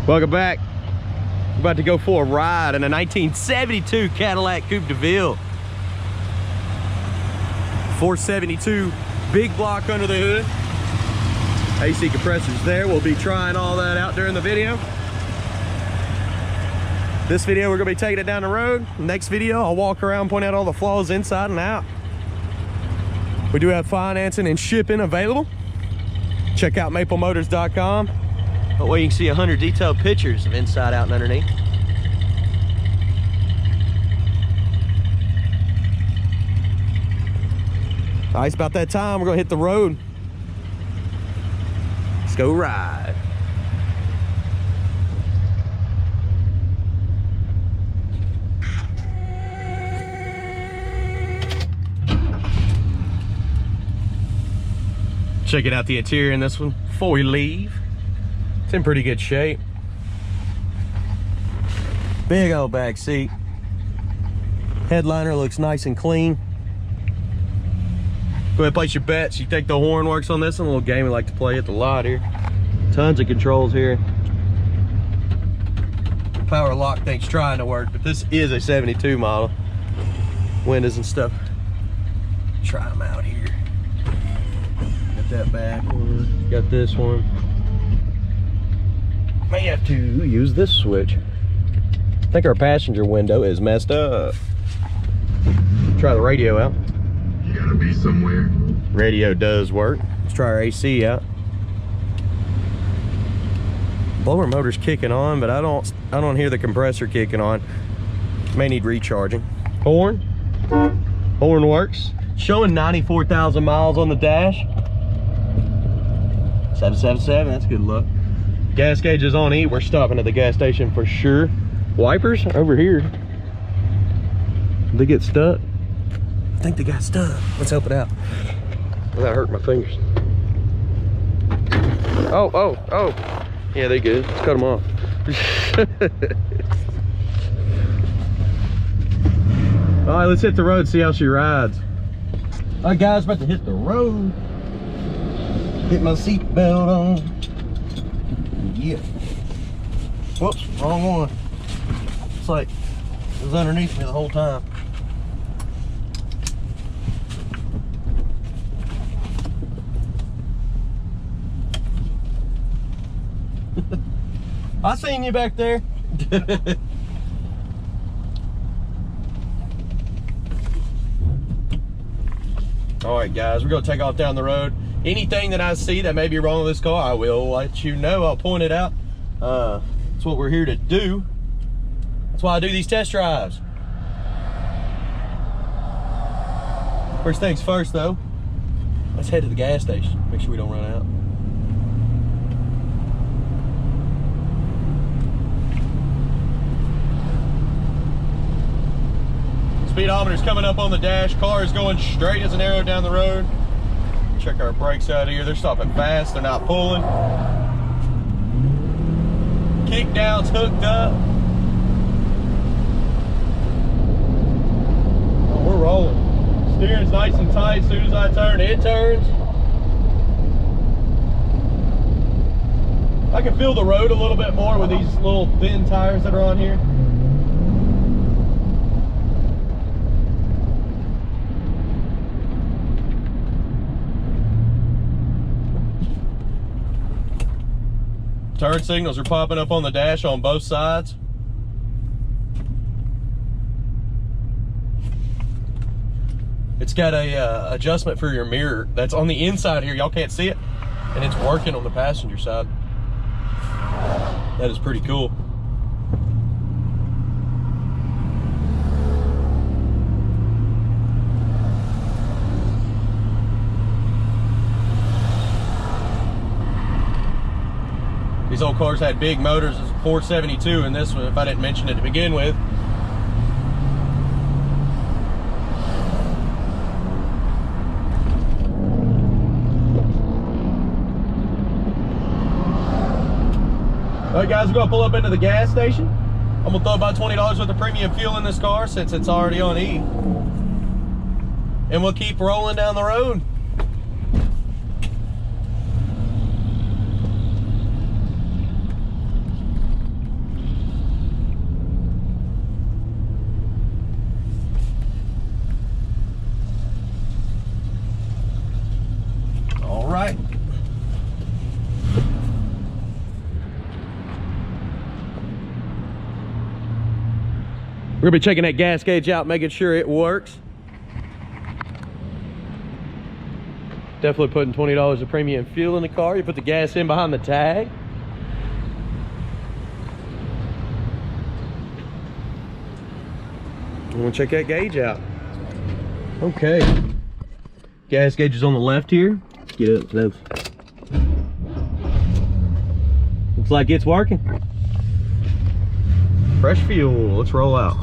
Welcome back. We're about to go for a ride in a 1972 Cadillac Coupe Deville. 472, big block under the hood. AC compressors there. We'll be trying all that out during the video. This video, we're gonna be taking it down the road. Next video, I'll walk around, point out all the flaws inside and out. We do have financing and shipping available. Check out maplemotors.com. That way you can see 100 detailed pictures of inside, out, and underneath. All right, it's about that time. We're gonna hit the road. Let's go ride. Checking out the interior in this one before we leave. It's in pretty good shape. Big old back seat. Headliner looks nice and clean. Go ahead and place your bets. You think the horn works on this one? A little game we like to play at the lot here. Tons of controls here. Power lock thing's trying to work, but this is a 72 model. Windows and stuff. Try them out here. Got that back one. Got this one. May have to use this switch. I think our passenger window is messed up. Try the radio out. You gotta be somewhere. Radio does work. Let's try our AC out. Blower motor's kicking on, but I don't hear the compressor kicking on. May need recharging. Horn works. Showing 94,000 miles on the dash. 777, that's good luck. Gas gauge is on E. We're stopping at the gas station for sure. Wipers over here. They get stuck. I think they got stuck. Let's help it out without hurting my fingers. Oh. Yeah, they good. Let's cut them off. All right, let's hit the road, see how she rides. All right, guys, about to hit the road. Get my seatbelt on. Yeah. Whoops, wrong one. It's like it was underneath me the whole time. I seen you back there. All right, guys, we're gonna take off down the road. Anything that I see that may be wrong with this car, I will let you know. I'll point it out. That's what we're here to do. That's why I do these test drives. First things first, though, let's head to the gas station. Make sure we don't run out. Speedometer's coming up on the dash. Car is going straight as an arrow down the road. Check our brakes out here. They're stopping fast. They're not pulling. Kick down's hooked up. Oh, we're rolling. Steering's nice and tight. As soon as I turn, it turns. I can feel the road a little bit more with these little thin tires that are on here. Turn signals are popping up on the dash on both sides. It's got a adjustment for your mirror that's on the inside here. Y'all can't see it, and it's working on the passenger side. That is pretty cool. These old cars had big motors. It's a 472 in this one, if I didn't mention it to begin with. All right, guys, we're gonna pull up into the gas station. I'm gonna throw about $20 worth of premium fuel in this car since it's already on E. And we'll keep rolling down the road. We're gonna be checking that gas gauge out, making sure it works. Definitely putting $20 of premium fuel in the car. You put the gas in behind the tag. I'm gonna check that gauge out. Okay. Gas gauge is on the left here. Let's get up close. Looks like it's working. Fresh fuel. Let's roll out.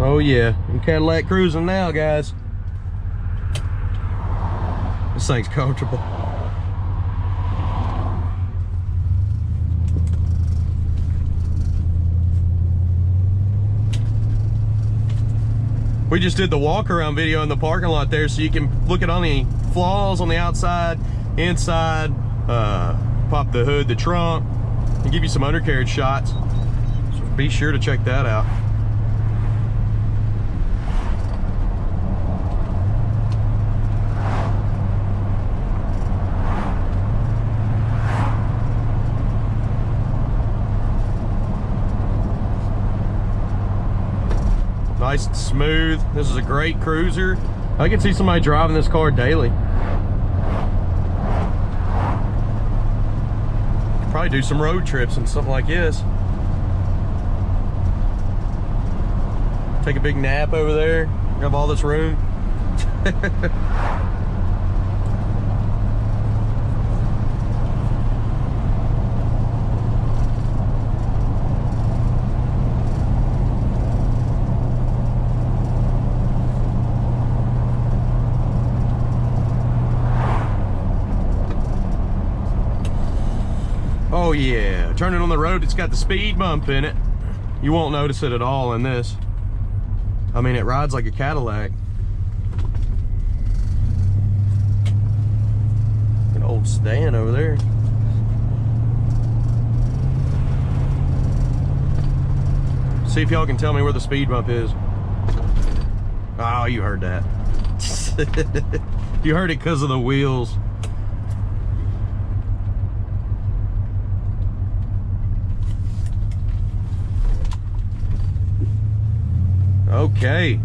Oh yeah, I'm Cadillac cruising now, guys. This thing's comfortable. We just did the walk around video in the parking lot there, so you can look at any flaws on the outside, inside, pop the hood, the trunk, and give you some undercarriage shots. So be sure to check that out. Nice and smooth. This is a great cruiser. I can see somebody driving this car daily. Probably do some road trips and something like this. Take a big nap over there. You have all this room. Oh yeah, turning on the road, it's got the speed bump in it. You won't notice it at all in this. I mean, it rides like a Cadillac. An old sedan over there. See if y'all can tell me where the speed bump is. Oh, you heard that. You heard it because of the wheels. Okay,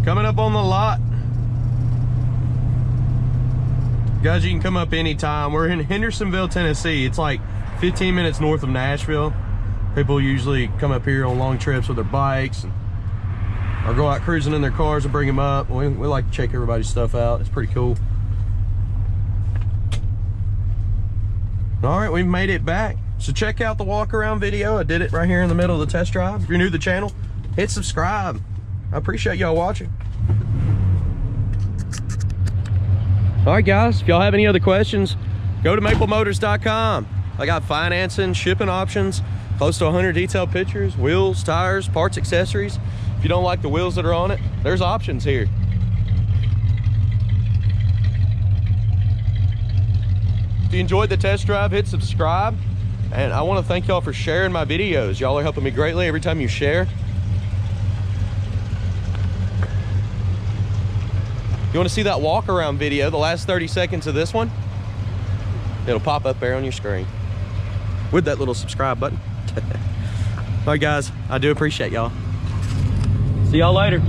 coming up on the lot. Guys, you can come up anytime. We're in Hendersonville, Tennessee. It's like 15 minutes north of Nashville. People usually come up here on long trips with their bikes or go out cruising in their cars and bring them up. We like to check everybody's stuff out. It's pretty cool. All right, we've made it back. So check out the walk around video. I did it right here in the middle of the test drive. If you're new to the channel, hit subscribe. I appreciate y'all watching. All right, guys, if y'all have any other questions, go to maplemotors.com. I got financing, shipping options, close to 100 detailed pictures, wheels, tires, parts, accessories. If you don't like the wheels that are on it, there's options here. If you enjoyed the test drive, hit subscribe. And I want to thank y'all for sharing my videos. Y'all are helping me greatly every time you share. You want to see that walk around video, the last 30 seconds of this one? It'll pop up there on your screen with that little subscribe button. All right, guys, I do appreciate y'all. See y'all later.